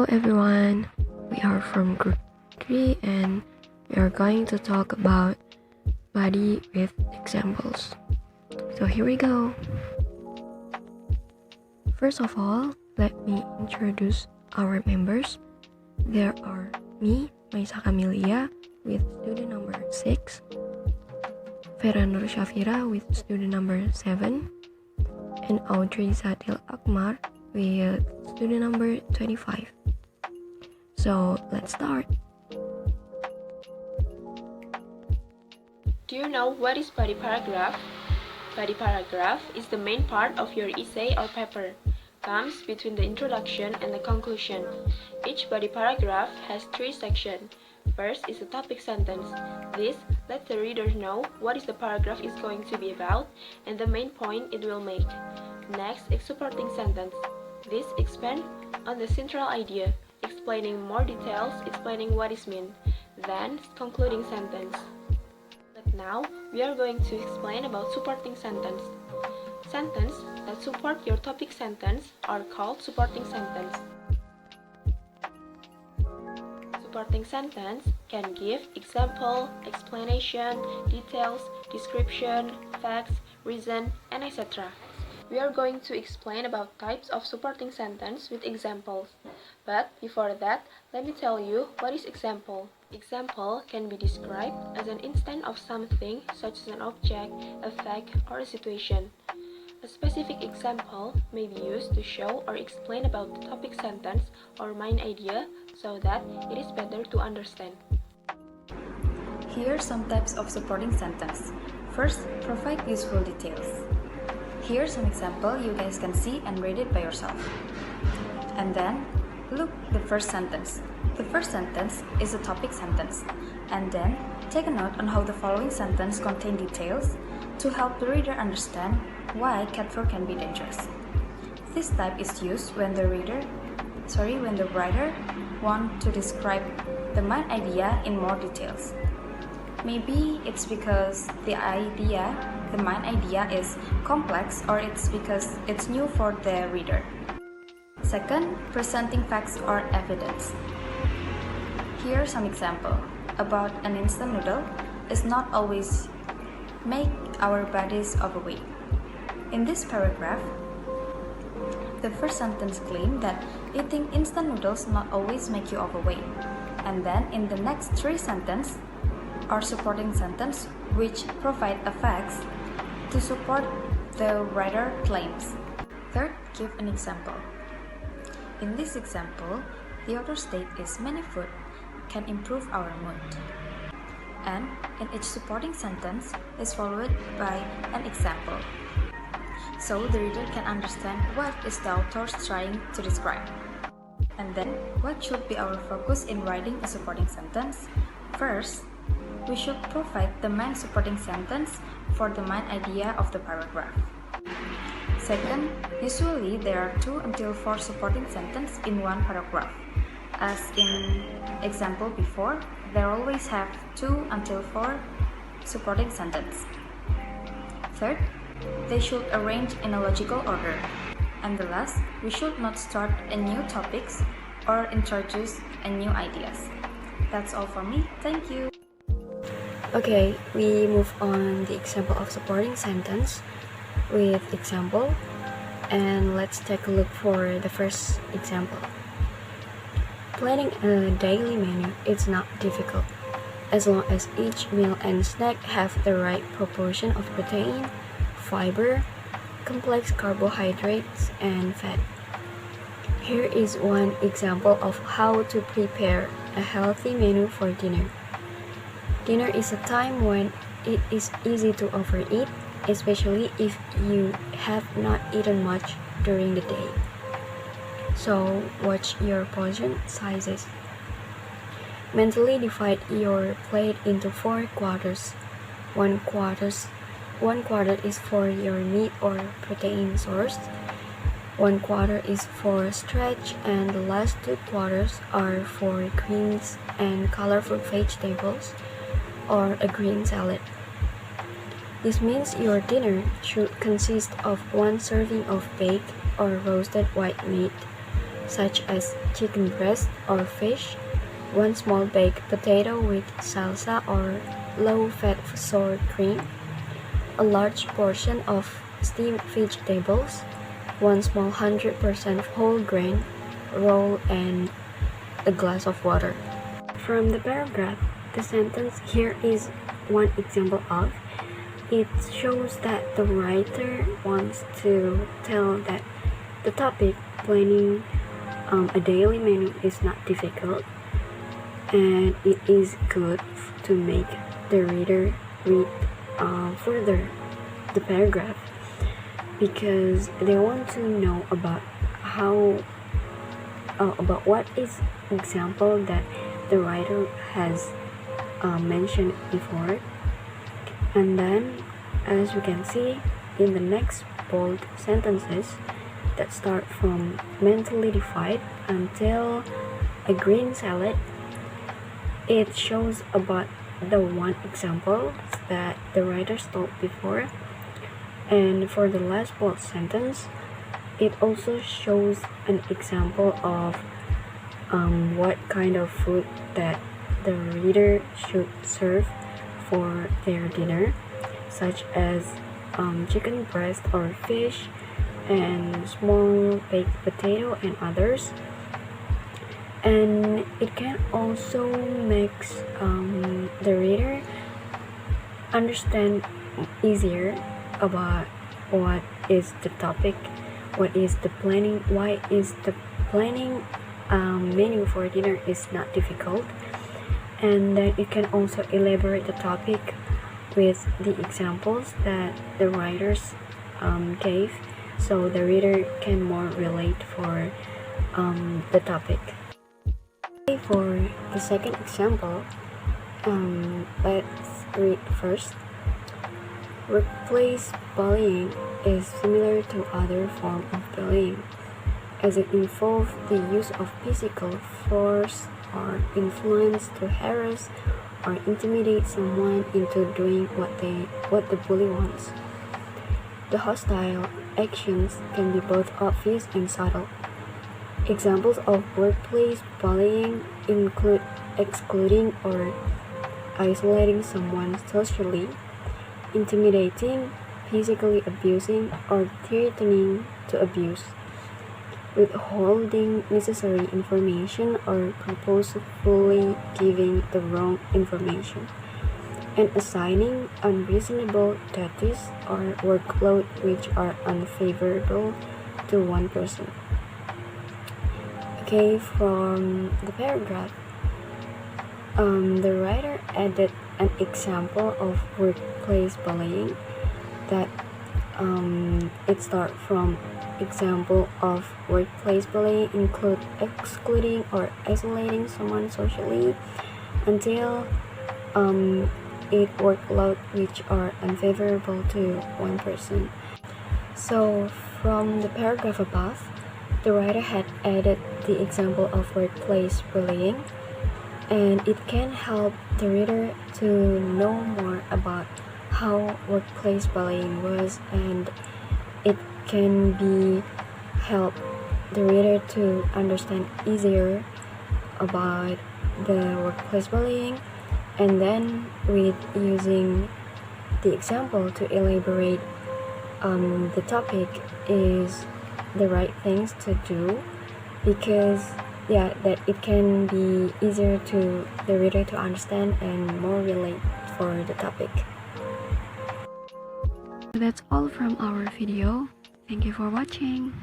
everyone, we are from group 3 and we are going to talk about body with examples. So here we go. First of all, let me introduce our members. There are me, Maysa Kamilia, with student number 6, Fera Nur Syafira with student number 7, and Audrey, Zatil, Aqmar with student number 25. So let's start. Do you know what is body paragraph? Body paragraph is the main part of your essay or paper. Comes between the introduction and the conclusion. Each body paragraph has 3 sections. First is a topic sentence. This lets the reader know what is the paragraph is going to be about and the main point it will make. Next is supporting sentence. This expands on the central idea, explaining more details, explaining what is meant. Then concluding sentence. But now we are going to explain about supporting sentence. Sentences that support your topic sentence are called supporting sentence. Supporting sentence can give example, explanation, details, description, facts, reason, and etc. We are going to explain about types of supporting sentence with examples. But before that, let me tell you what is example. Example can be described as an instance of something such as an object, a fact, or a situation. A specific example may be used to show or explain about the topic sentence or main idea so that it is better to understand. Here are some types of supporting sentence. First, provide useful details. Here's some example you guys can see and read it by yourself. And then, look the first sentence. The first sentence is a topic sentence. And then, take a note on how the following sentence contain details to help the reader understand why cat fur can be dangerous. This type is used when the writer wants to describe the main idea in more details. Maybe it's because the main idea is complex, or it's because it's new for the reader. Second, presenting facts or evidence. Here are some example about an instant noodle is not always make our bodies overweight. In this paragraph, the first sentence claims that eating instant noodles not always make you overweight. And then in the next 3 sentences are supporting sentence which provide a facts to support the writer claims. Third, give an example. In this example, the author states many food can improve our mood. And in each supporting sentence is followed by an example, so the reader can understand what is the author trying to describe. And then, what should be our focus in writing a supporting sentence? First, we should provide the main supporting sentence for the main idea of the paragraph. Second, usually there are 2 until 4 supporting sentences in one paragraph. As in example before, there always have 2 until 4 supporting sentences. Third, they should arrange in a logical order. And the last, we should not start a new topics or introduce a new ideas. That's all for me. Thank you. Okay, we move on the example of supporting sentence with example, and let's take a look for the first example. Planning a daily menu is not difficult, as long as each meal and snack have the right proportion of protein, fiber, complex carbohydrates, and fat. Here is one example of how to prepare a healthy menu for dinner. Dinner is a time when it is easy to overeat, especially if you have not eaten much during the day. So watch your portion sizes. Mentally divide your plate into 4 quarters. One quarter is for your meat or protein source. 1 quarter is for starch, and the last 2 quarters are for greens and colorful vegetables or a green salad. This means your dinner should consist of 1 serving of baked or roasted white meat, such as chicken breast or fish, one small baked potato with salsa or low-fat sour cream, a large portion of steamed vegetables, one small 100% whole grain roll, and a glass of water. From the paragraph, the sentence here is one example of. It shows that the writer wants to tell that the topic planning a daily menu is not difficult, and it is good to make the reader read further the paragraph because they want to know about about what is example that the writer has mentioned before. And then, as you can see in the next bold sentences that start from mentally divide until a green salad, it shows about the one example that the writer told before. And for the last bold sentence, it also shows an example of what kind of food that the reader should serve for their dinner, such as chicken breast or fish, and small baked potato and others. And it can also make the reader understand easier about what is the topic, what is the planning, why is the planning menu for dinner is not difficult. And then you can also elaborate the topic with the examples that the writers gave, so the reader can more relate for the topic. For the second example, let's read first. Workplace bullying is similar to other forms of bullying, as it involves the use of physical force or influence to harass or intimidate someone into doing what the bully wants. The hostile actions can be both obvious and subtle. Examples of workplace bullying include excluding or isolating someone socially, intimidating, physically abusing, or threatening to abuse, withholding necessary information or purposefully giving the wrong information, and assigning unreasonable duties or workload which are unfavorable to one person. Okay, from the paragraph, the writer added an example of workplace bullying that it starts from example of workplace bullying include excluding or isolating someone socially until it workload which are unfavorable to one person. So from the paragraph above, the writer had added the example of workplace bullying, and it can help the reader to know more about how workplace bullying was, and it can be help the reader to understand easier about the workplace bullying, and then with using the example to elaborate the topic is the right things to do, because that it can be easier to the reader to understand and more relate for the topic. That's all from our video. Thank you for watching.